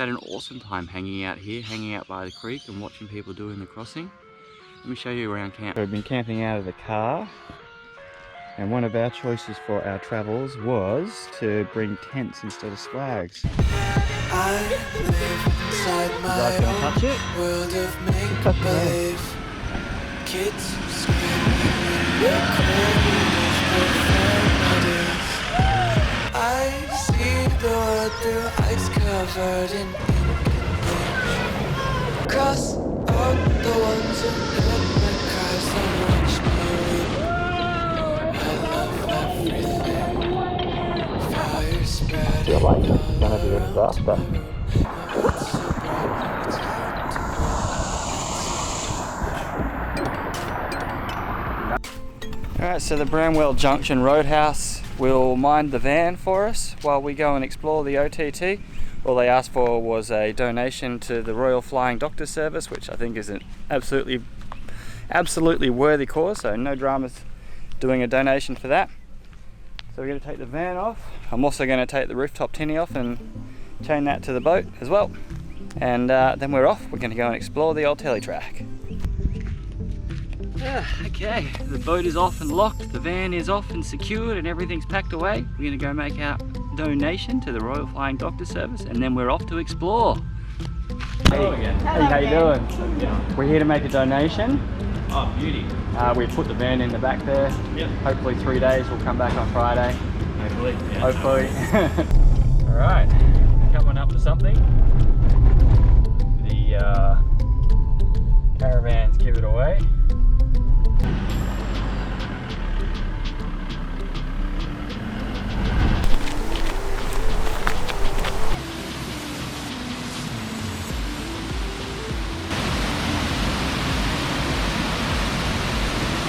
had an awesome time hanging out here, hanging out by the creek and watching people doing the crossing. Let me show you around camp. We've been camping out of the car, and one of our choices for our travels was to bring tents instead of swags. I live inside my own world of make-believe. Kids screaming in profanities. I see the world through ice covered in ink and bleach. Cross out the ones who heard my cries and watch me weep. I love everything. Fire spreading. Feel like it's gonna be a disaster. Alright, so the Bramwell Junction Roadhouse will mind the van for us while we go and explore the OTT. All they asked for was a donation to the Royal Flying Doctor Service, which I think is an absolutely worthy cause, so no dramas doing a donation for that. So we're going to take the van off. I'm also going to take the rooftop tinny off and chain that to the boat as well. And then we're off. We're going to go and explore the old Teletrack. Okay, the boat is off and locked, the van is off and secured, and everything's packed away. We're going to go make our donation to the Royal Flying Doctor Service, and then we're off to explore. Hey, how you doing? We're here to make a donation. Oh, beauty. We put the van in the back there. Yep. Hopefully 3 days, we'll come back on Friday. Hopefully. Yeah. Hopefully. Alright, coming up to something. The caravans give it away.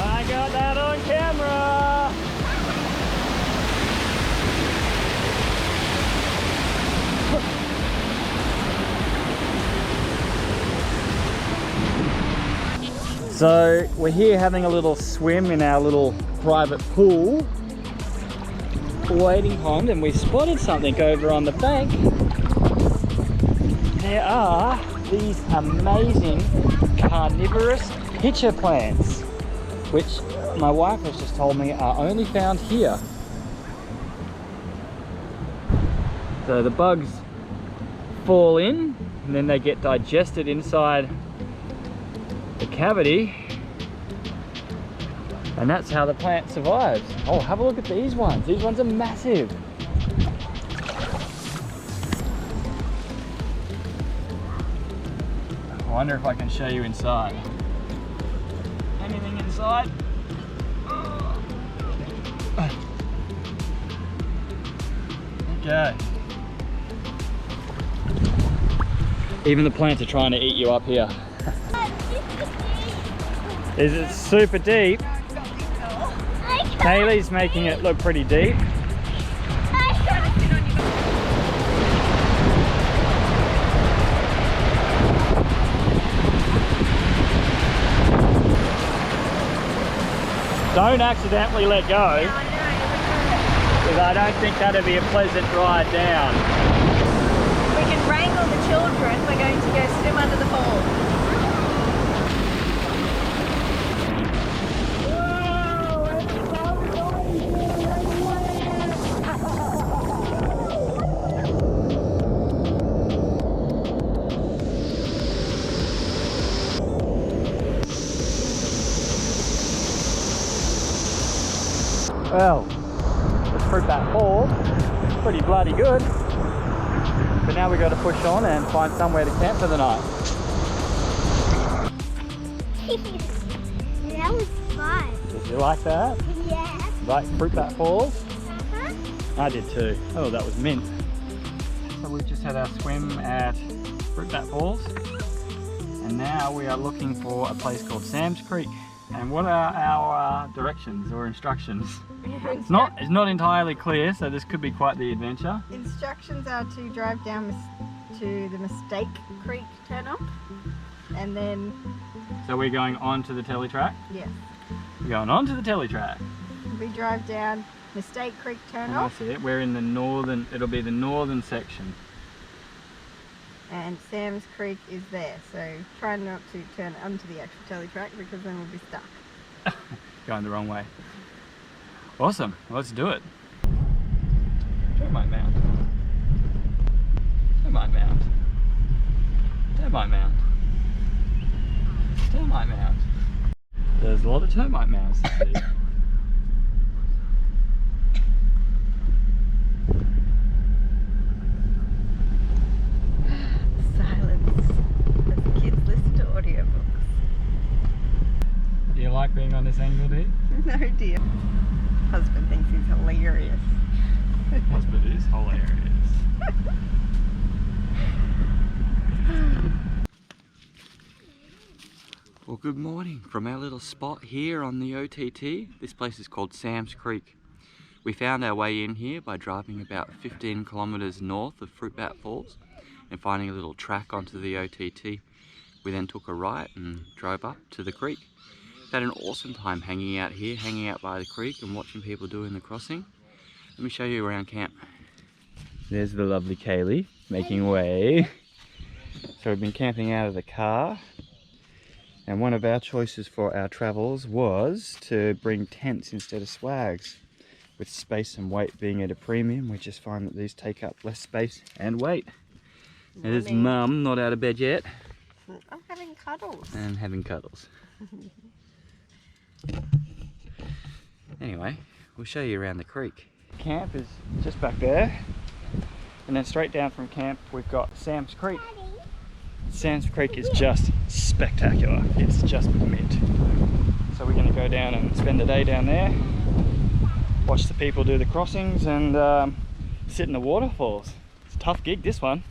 I got that on camera! So we're here having a little swim in our little private pool, wading pond, and we spotted something over on the bank. There are these amazing carnivorous pitcher plants, which my wife has just told me are only found here. So the bugs fall in and then they get digested inside the cavity, and that's how the plant survives. Oh, have a look at these ones. These ones are massive. I wonder if I can show you inside. Anything inside? Okay. Even the plants are trying to eat you up here. Is it super deep? Kaylee's making it look pretty deep. Don't accidentally let go, because I don't think that'd be a pleasant ride down. We can wrangle the children. We're going to go swim under the pool. Well, let's prove that fall. Pretty bloody good. But now we got to push on and find somewhere to camp for the night. That was fun. Did you like that? Yeah. Like Fruit Bat Falls? I did too. Oh, that was mint. So we've just had our swim at Fruit Bat Falls, and now we are looking for a place called Sam's Creek. And what are our directions or instructions? It's not entirely clear, so this could be quite the adventure. Instructions are to drive down to the Mistake Creek turnoff, and then... So we're going on to the Teletrack? Yes. We're going on to the Teletrack. We drive down Mistake Creek And turnoff. that's it. We're in the northern, it'll be the northern section. and Sam's Creek is there, so try not to turn onto the actual telly track because then we'll be stuck. Going the wrong way. Awesome, let's do it. Termite mound. Termite mound. Termite mound. Termite mound. There's a lot of termite mounds to see. Silence as the kids listen to audiobooks. Do you like being on this angle, do you? No dear. Husband thinks he's hilarious. Husband is hilarious. Well, good morning from our little spot here on the OTT. This place is called Sam's Creek. We found our way in here by driving about 15 kilometres north of Fruitbat Falls and finding a little track onto the OTT. We then took a right and drove up to the creek. Had an awesome time hanging out here, hanging out by the creek and watching people doing the crossing. Let me show you around camp. There's the lovely Kaylee making way. So we've been camping out of the car. And one of our choices for our travels was to bring tents instead of swags. With space and weight being at a premium, we just find that these take up less space and weight. There's Mum, not out of bed yet. I'm having cuddles. And having cuddles. Anyway, we'll show you around the creek. Camp is just back there. And then straight down from camp, we've got Sam's Creek. Sam's Creek is just spectacular. It's just mint. So we're going to go down and spend the day down there, watch the people do the crossings and sit in the waterfalls. It's a tough gig, this one.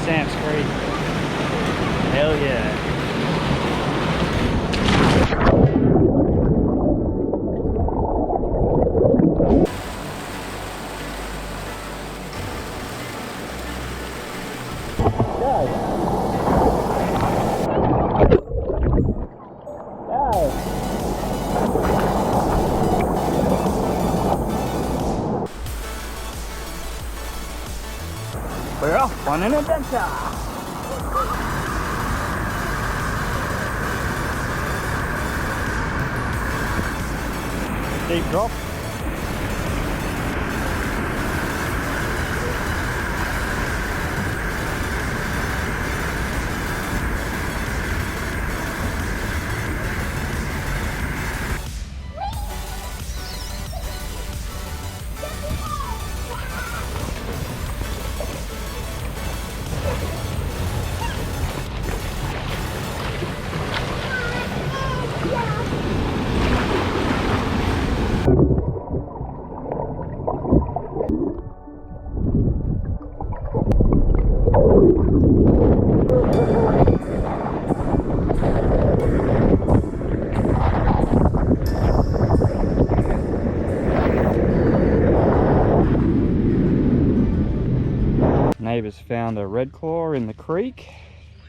Sam's Creek. Hell yeah. We're off on an adventure! Deep drop. Neighbours found a red claw in the creek.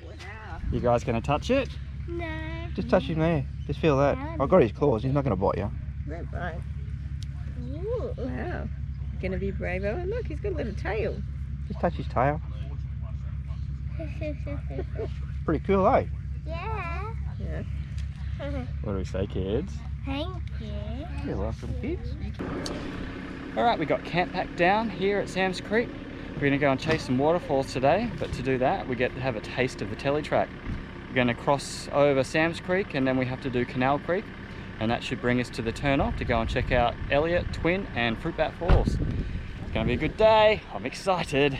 Wow. You guys gonna touch it? No. Just touch him there. Just feel that. I've got his claws. He's not going to bite you. Right, right. Ooh. Wow. Gonna be brave. Oh, look, he's got a little tail. Just touch his tail. Pretty cool, eh? Yeah. Yeah. What do we say, kids? Thank you. You're welcome, kids. Alright, we got camp packed down here at Sam's Creek. We're going to go and chase some waterfalls today, but to do that we get to have a taste of the telly track. We're going to cross over Sam's Creek and then we have to do Canal Creek, and that should bring us to the turn-off to go and check out Elliot, Twin and Fruitbat Falls. It's going to be a good day. I'm excited.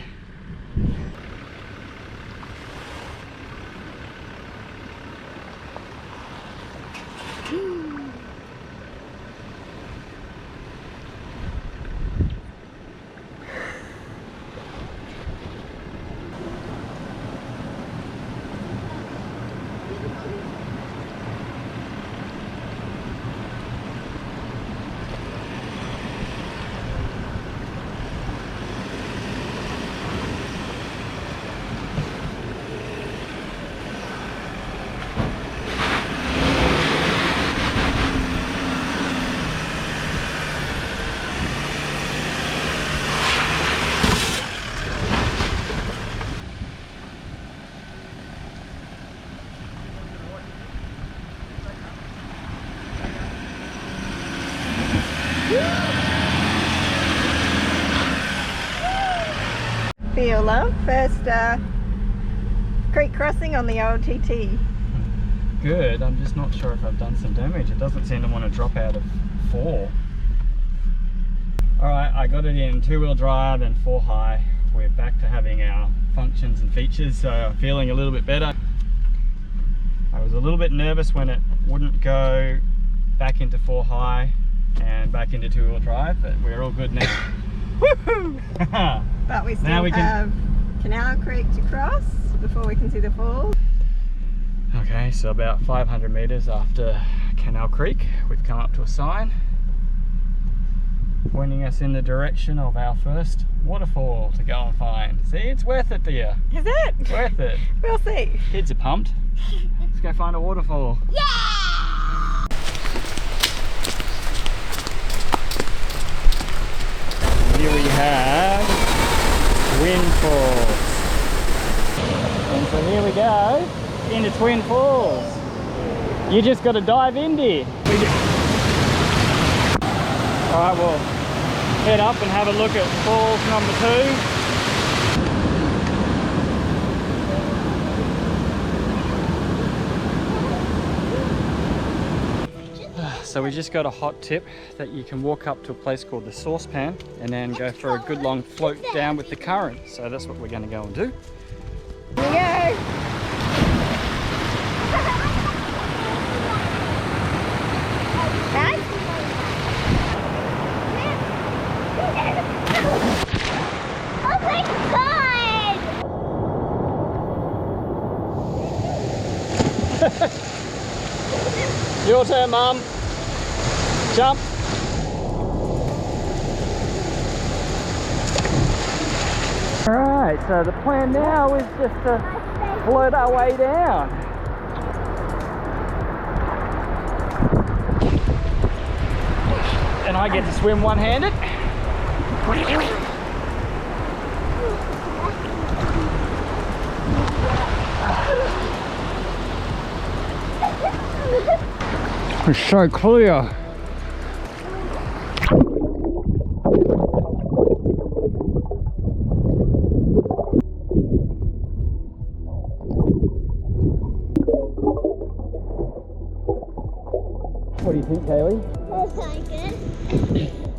feel, love? First creek crossing on the OTT. Good, I'm just not sure if I've done some damage. It doesn't seem to want to drop out of 4. Alright, I got it in 2-wheel drive and 4 high. We're back to having our functions and features, so I'm feeling a little bit better. I was a little bit nervous when it wouldn't go back into 4 high and back into 2-wheel drive, but we're all good now. Woohoo! But we still Now we have Canal Creek to cross before we can see the falls. Okay, so about 500 meters after Canal Creek, we've come up to a sign pointing us in the direction of our first waterfall to go and find. See, it's worth it, dear. Is it? It's worth it. We'll see. Kids are pumped. Let's go find a waterfall. Yeah! Here we have Twin Falls. And so here we go into Twin Falls. You just got to dive in, dear. Alright, we'll head up and have a look at falls number 2. So we just got a hot tip that you can walk up to a place called the Saucepan and then go for a good long float down with the current. So that's what we're going to go and do. Here we go. Oh my god! Your turn, Mum. Jump. Alright, so the plan now is just to float our way down. And I get to swim one-handed. It's so clear. What do you think, Kaylee? That's so good.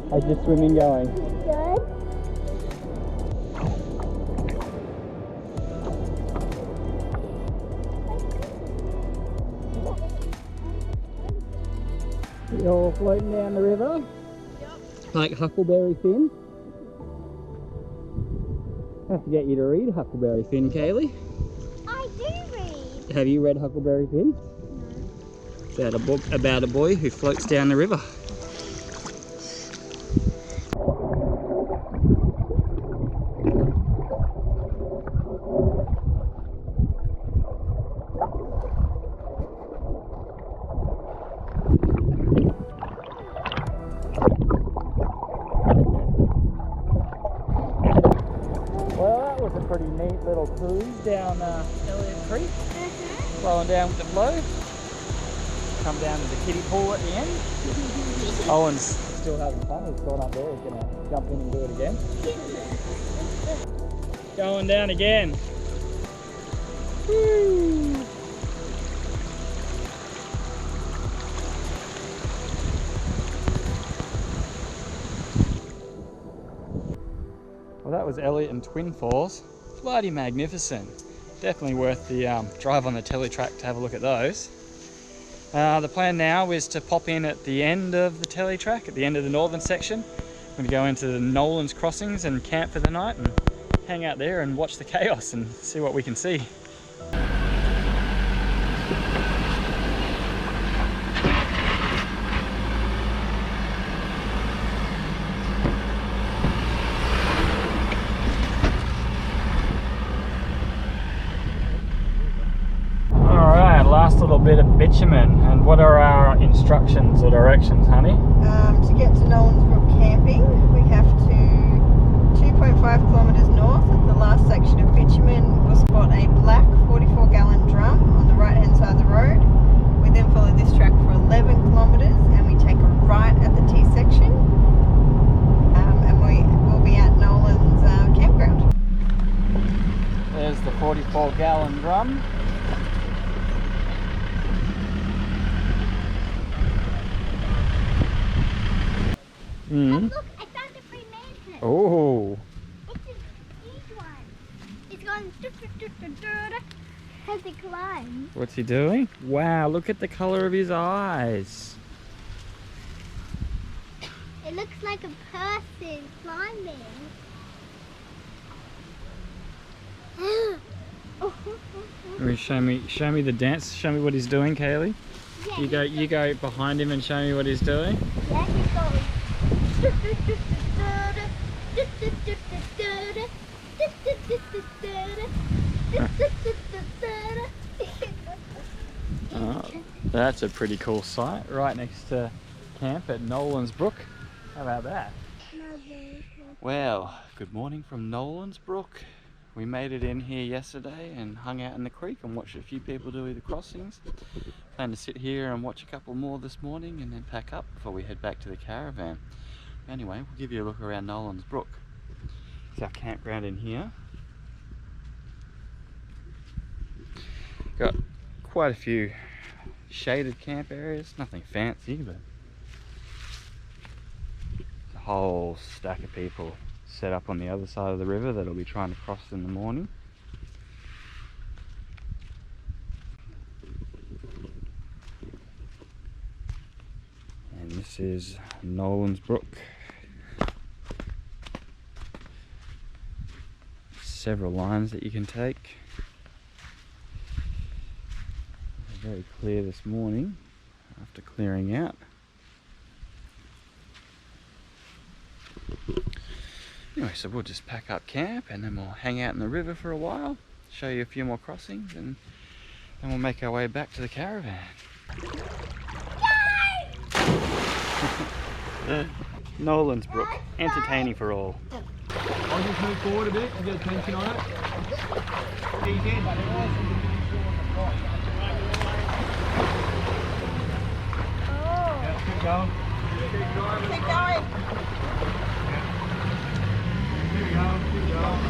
How's your swimming going? Good. You're floating down the river? Yep. Like Huckleberry Finn? I have to get you to read Huckleberry Finn, Kaylee. I do read. Have you read Huckleberry Finn? No. It's about a book about a boy who floats down the river. Pretty neat little cruise down Elliott Creek, flowing down with the flow. Come down to the kiddie pool at the end. Owen's still having fun, he's gone up there, he's going to jump in and do it again. Going down again. Woo. Well, that was Elliott and Twin Falls. Bloody magnificent. Definitely worth the drive on the Teletrack to have a look at those. The plan now is to pop in at the end of the Teletrack, at the end of the northern section. I'm going to go into the Nolan's crossings and camp for the night and hang out there and watch the chaos and see what we can see. Last little bit of bitumen, and what are our instructions or directions, honey? To get to Nolan's Brook camping, we have to 2.5 kilometres north at the last section of bitumen. We'll spot a black 44-gallon drum on the right hand side of the road. We then follow this track for 11 kilometres and we take a right at the T section, and we will be at Nolan's campground. 44-gallon drum. Mm. Look, I found a free mansion. Oh. It's a huge one. It's going as it climbs. What's he doing? Wow, look at the color of his eyes. It looks like a person climbing. Show me the dance. Show me what he's doing, Kaylee. Yeah, You go behind him and show me what he's doing. yeah, he's going. Oh, that's a pretty cool site, right next to camp at Nolan's Brook. How about that? Well, good morning from Nolan's Brook. We made it in here yesterday and hung out in the creek and watched a few people do the crossings. Plan to sit here and watch a couple more this morning and then pack up before we head back to the caravan. Anyway, we'll give you a look around Nolan's Brook. It's our campground in here. Got quite a few shaded camp areas, nothing fancy, but a whole stack of people set up on the other side of the river that'll be trying to cross in the morning. And this is Nolan's Brook. Several lines that you can take. They're very clear this morning after clearing out. Anyway, so we'll just pack up camp and then we'll hang out in the river for a while, show you a few more crossings, and then we'll make our way back to the caravan. Nolan's Brook, entertaining for all. I'll just move forward a bit and get attention on it. Yeah, you can, but yeah, keep going. Keep going. Here we go, keep going.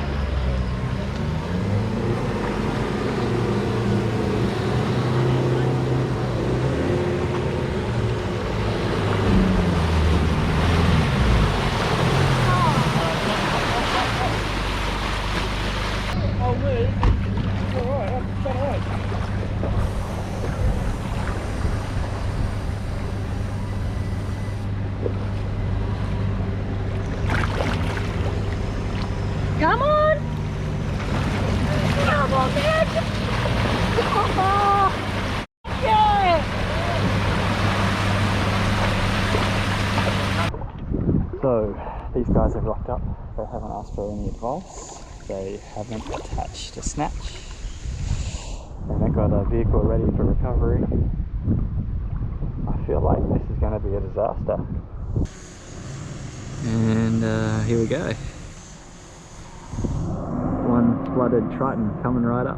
Come on! Come on, man! Oh, yeah! So, these guys have rocked up. They haven't asked for any advice. They haven't attached a snatch. They haven't got a vehicle ready for recovery. I feel like this is going to be a disaster. And here we go. One flooded Triton coming right up.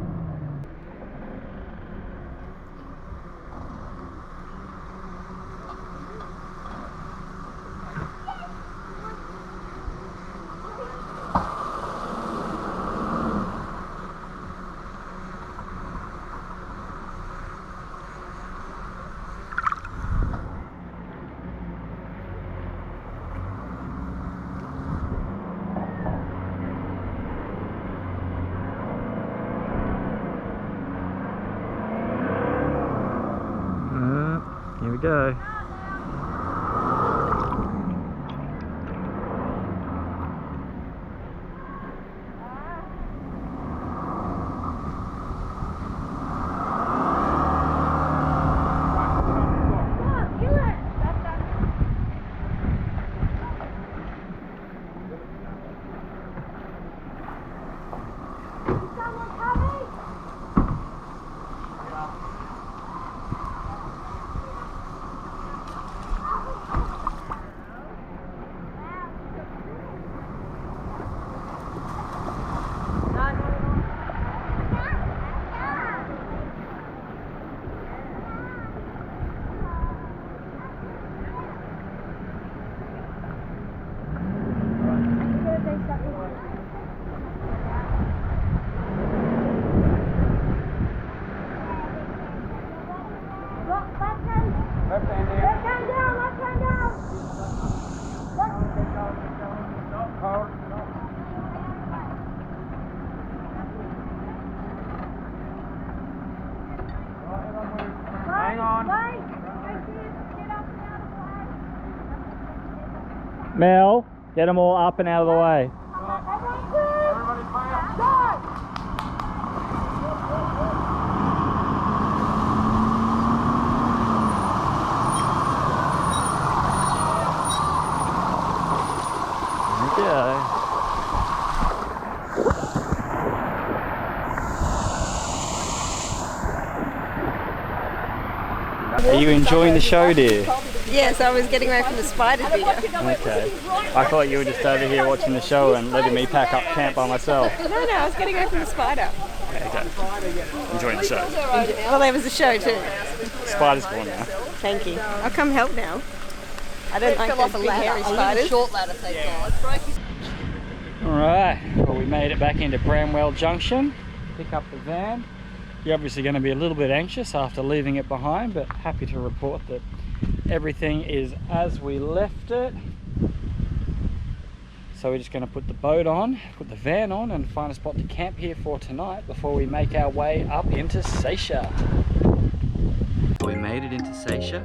Here we go. Mel, get them all up and out of the way. Okay. Are you enjoying the show, dear? Yes, I was getting away from the spider video. Okay. I thought you were just over here watching the show and letting me pack up camp by myself. No, I was getting away from the spider. Okay. Enjoying the show. Well, there was a show too. Spider's gone now. Thank you. I'll come help now. I don't like those big hairy spiders. Short ladder, thank God. Alright, well we made it back into Bramwell Junction. Pick up the van. You're obviously going to be a little bit anxious after leaving it behind, but happy to report that everything is as we left it. So we're just going to put the boat on, put the van on, and find a spot to camp here for tonight before we make our way up into Seisha. We made it into Seisha,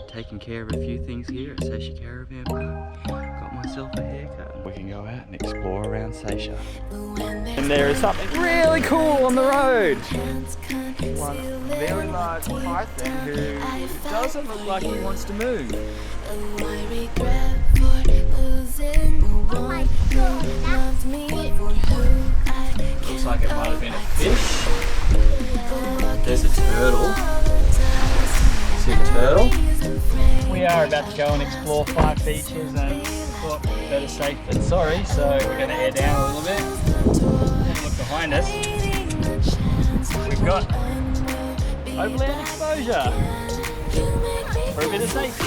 taking care of a few things here at Seisha Caravan Park. Got myself a haircut. We can go out and explore around Seisha. And there is something really cool on the road. One very large python who doesn't look like he wants to move. Looks like it might have been a fish. There's a turtle. See the turtle? We are about to go and explore 5 beaches and thought better safe than sorry, so we're going to air down a little bit. Look behind us. We've got overland exposure for a bit of safety.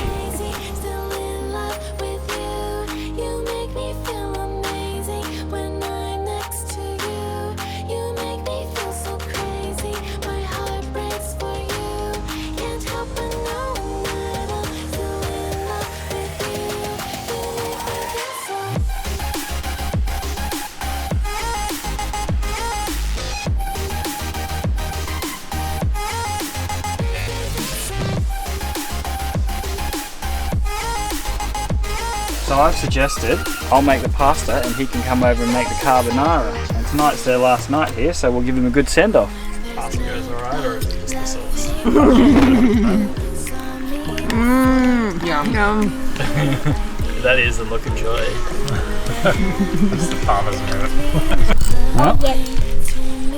So I've suggested I'll make the pasta and he can come over and make the carbonara. And tonight's their last night here, so we'll give him a good send-off. Pasta goes alright, or is it just the sauce? Yum. That is the look of joy. That's the farmer's minute. Well,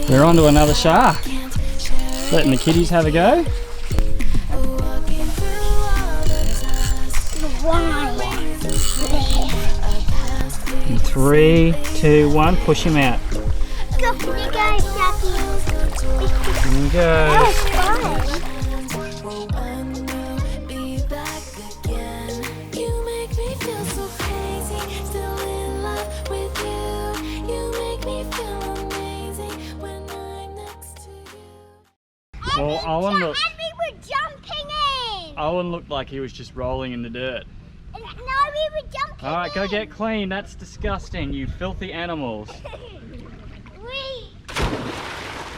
we're on to another shark. Letting the kiddies have a go. 3, 2, 1, push him out. Go, you go, Jackie. There you go. That was fun. Well, Owen looked. And we were jumping in. Owen looked like he was just rolling in the dirt. No, we were jumping. All right, go get clean. That's disgusting, you filthy animals.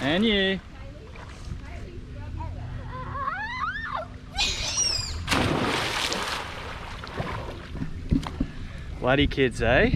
And you. Bloody kids, eh?